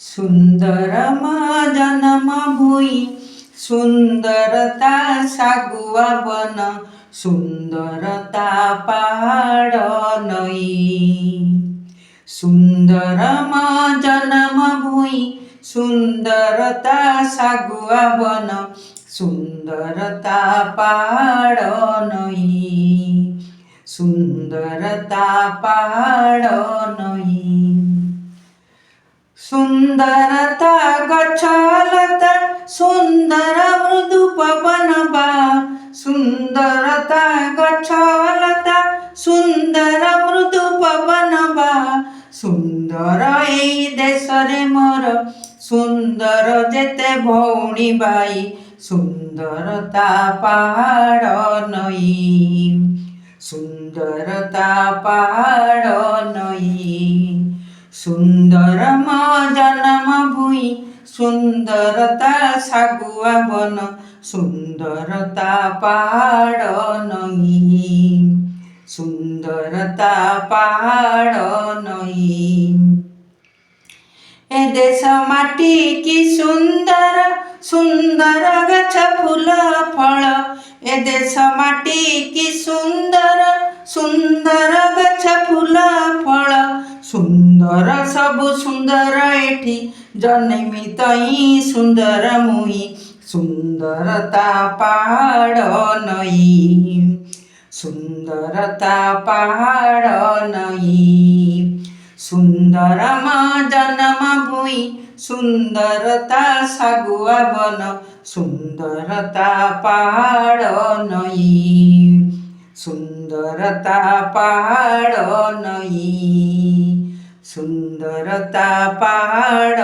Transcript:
सुंदर जन्म भुई सुंदरता सागुआ बन सुंदरता पहाड़ नई। सुंदर जन्म भुई सुंदरता सागुआ बन सुंदरता पहाड़ नई। सुंदरता पहाड़ नई। सुंदरता गच्छलता सुंदर मृदु पवन बा। सुंदरता गच्छलता सुंदर मृदु पवन बा। सुंदर एई देश रे मोर सुंदर जेते भौणी बाई। सुंदरता पहाड़ नई। सुंदरता पहाड़ नई। सुंदर जन्म भुई सुंदरता सागुआ बन सुंदरता पहाड़ नई। सुंदरता पहाड़ नई। ए देश माटी की सुंदर सुंदर गछ फूल फल। ए देश माटी की सुंदर सुंदर गछ फूल फल। सुंदर सबु सुंदर एठी जन्मित सुंदर मुई। सुंदरता पहाड़ नई। सुंदरता पहाड़ नई। सुंदर जन्म भुई सुंदरता सागुआ बन सुंदरता पहाड़ नई। सुंदरता पहाड़ नई। सुंदरता पहाड़